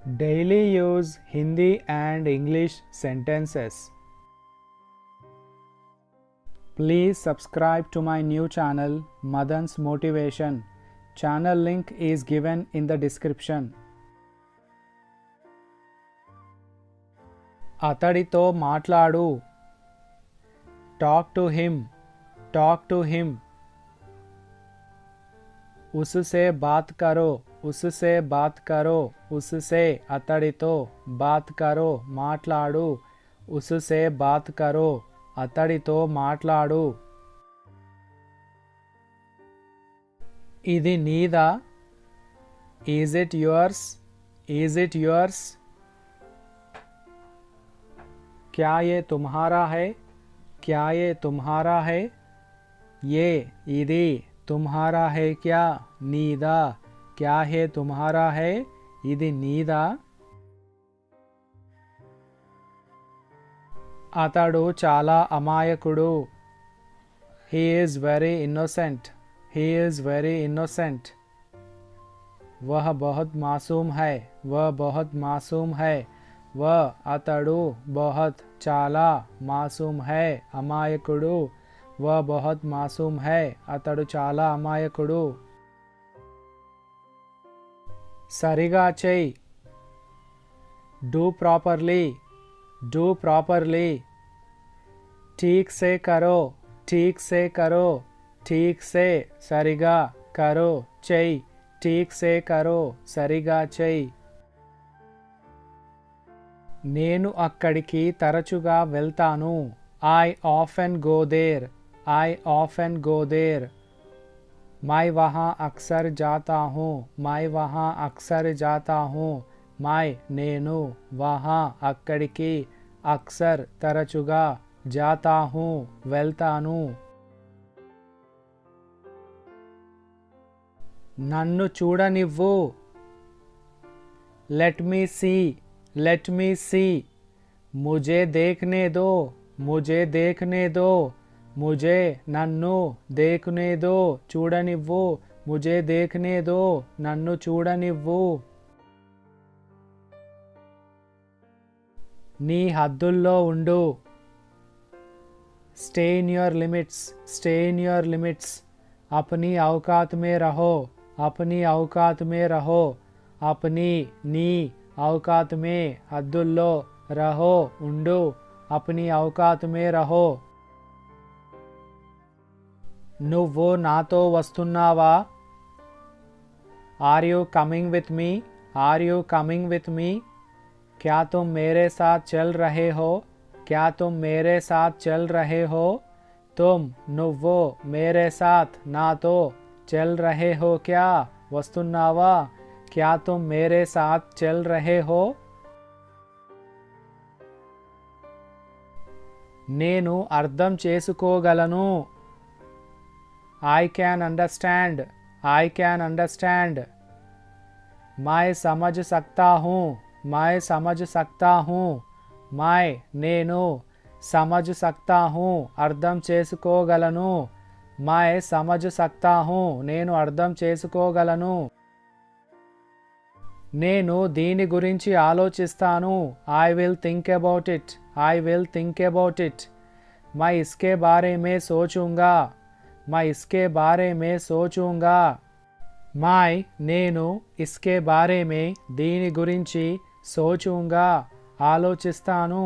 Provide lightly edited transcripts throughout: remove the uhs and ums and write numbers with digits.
Daily use Hindi and English sentences. Please subscribe to my new channel Madan's Motivation. Channel link is given in the description. అతడితో మాట్లాడు. Talk to him. Talk to him. उससे बात करो. उससे बात करो. उससे అతడితో बात करो మాట్లాడు. उससे बात करो అతడితో మాట్లాడు. ఇది నీదా? Is it yours? Is it yours? क्या ये तुम्हारा है? क्या ये तुम्हारा है? ये ఇది तुम्हारा है क्या? నీదా? क्या है तुम्हारा है? ఇది నీదా? అతడు చాలా అమాయకుడు. He is very innocent. He is very innocent. वह बहुत मासूम है. वह बहुत मासूम है. वह అతడు बहुत చాలా మాसूम है అమాయకుడు. वह बहुत मासूम है అతడు చాలా అమాయకుడు. సరిగా చెయ్యి. Do properly. Do properly. ठीक से करो. ठीक से करो. ठीक से సరిగా करो చెయ్యి. ठीक से करो సరిగా చెయ్యి. నేను అక్కడికి తరచుగా వెళ్తాను. I often go there. I often go there. मैं वहाँ अक्सर जाता हूँ. मैं वहाँ अक्सर जाता हूँ. मैं నేను वहाँ అక్కడికి అక్సర్ తరచుగా జాతా హూ వెళ్తాను. నన్ను చూడనివ్వు. Let me see. Let me see. मुझे देखने दो. मुझे देखने दो. मुझे నన్ను देखने दो చూడనివ్వు. मुझे देखने दो నన్ను చూడనివ్వు. నీ హద్దుల్లో ఉండు. Stay in your limits. Stay in your limits. अपनी औकात में रहो. अपनी औकात में रहो. अपनी నీ औकात में హద్దుల్లో रहो ఉండు. अपनी औकात में रहो. నువ్వు నాతో వస్తున్నావా? Are you coming with me? Are you coming with me? क्या तुम मेरे साथ चल रहे हो? क्या तुम मेरे साथ चल रहे हो? तुम నువ్వు मेरे साथ నాతో चल रहे हो क्या? వస్తున్నావా? क्या तुम मेरे साथ चल रहे हो? నేను అర్థం చేసుకోగలను. I can understand. I can understand. मैं समझ सकता हूँ. मैं समझ सकता हूँ. मैं నేను समझ सकता हूँ అర్థం చేసుకోగలను. मैं समझ सकता हूँ నేను అర్థం చేసుకోగలను. నేను దీని గురించి ఆలోచిస్తాను. I will think about it. I will think about it. मैं इसके बारे में सोचूंगा. मैं इसके बारे में सोचूंगा. मैं నేను इसके बारे में దీని గురించి सोचूंगा ఆలోచిస్తాను.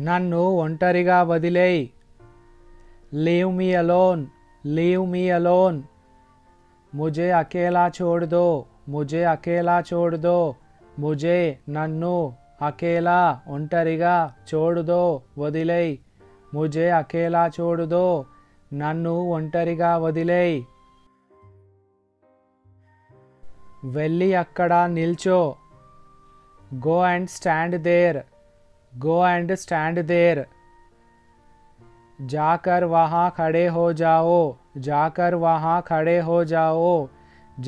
నన్ను ఒంటరిగా వదిలేయ్. Leave me alone. Leave me alone. मुझे अकेला छोड़ दो. मुझे अकेला छोड़ दो. मुझे నన్ను अकेला ఒంటరిగా छोड़ दो వదిలేయ్. मुझे अकेला छोड़ दो నన్ను ఒంటరిగా వదిలేయ్. వెళ్ళి అక్కడ నిల్చో. Go and stand there. Go and stand there. जाकर वहाँ खड़े हो जाओ. जाकर वहाँ खड़े हो जाओ.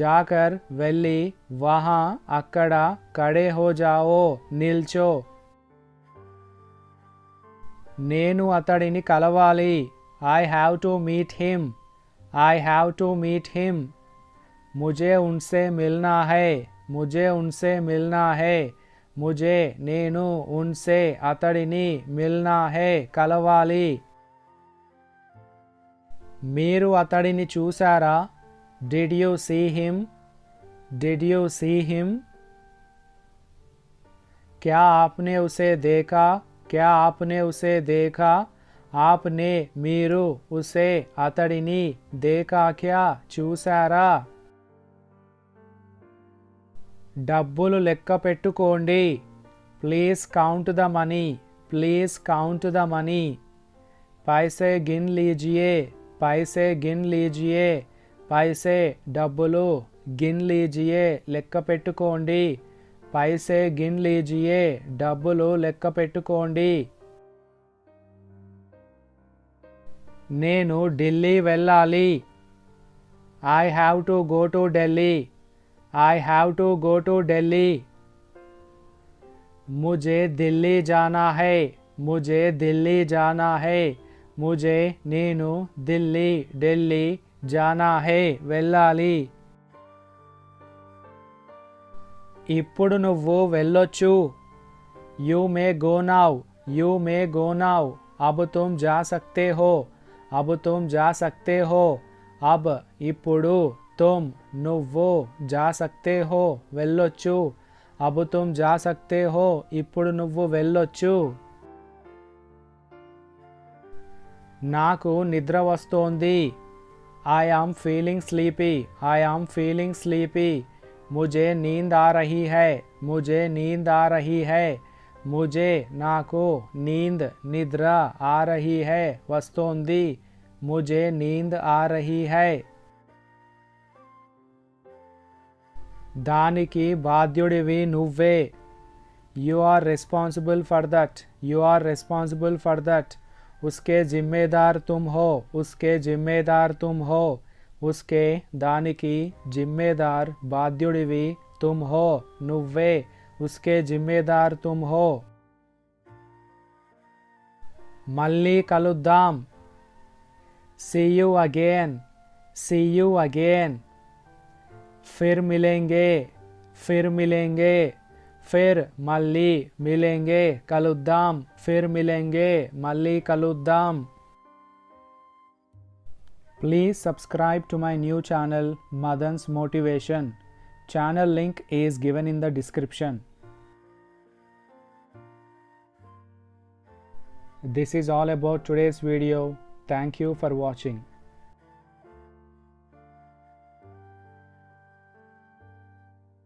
जाकर వెళ్ళి वहाँ అక్కడ खड़े हो जाओ నిల్చో. నేను అతడిని కలవాలి. I have to meet him. I have to meet him. मुझे उनसे मिलना है मुझे उनसे मिलना है मुझे నేను उनसे అతడిని మిల్నా హే కలవాలి మీరు అతడిని చూసారా Did you see him Did you see him क्या आपने उसे देखा क्या आपने उसे देखा आपने మీరు उसे అతడిని देखा क्या చూసారా డబ్బులు లెక్క పెట్టుకోండి please count the money please count the money पैसे गिन लीजिए पैसे गिन लीजिए पैसे డబ్బులు గిన్ లీజియే లెక్క పెట్టుకోండి पैसे गिन लीजिए డబ్బులు లెక్క పెట్టుకోండి నేను ఢిల్లీ వెళ్ళాలి I have to go to Delhi I have to go to Delhi मुझे दिल्ली जाना है मुझे दिल्ली जाना है मुझे నేను ఢిల్లీ जाना है వెళ్ళాలి ఇప్పుడు నువ్వు వెళ్ళొచ్చు You may go now You may go now अब तुम जा सकते हो अब तुम जा सकते हो अब ఇప్పుడు तुम నువ్వు जा सकते हो వెళ్ళొచ్చు अब तुम जा सकते हो ఇప్పుడు నువ్వు వెళ్ళొచ్చు నాకు నిద్ర వస్తోంది I am feeling sleepy I am feeling sleepy मुझे नींद आ रही है मुझे नींद आ रही है मुझे నాకు नींद నిద్ర आ रही है వస్తోంది मुझे नींद आ रही है దానికి బాధ్యుడివి నువ్వే You are responsible for that You are responsible for that उसके जिम्मेदार तुम हो उसके जिम्मेदार तुम हो उसके దానికి जिम्मेदार బాధ్యుడివి तुम हो నువ్వే उसके जिम्मेदार तुम हो మళ్ళీ కలుద్దాం See you again See you again फिर मिलेंगे फिर मिलेंगे फिर మళ్ళీ मिलेंगे కలుద్దాం फिर मिलेंगे మళ్ళీ కలుద్దాం Please subscribe to my new channel Madan's Motivation. Channel link is given in the description. This is all about today's video. Thank you for watching.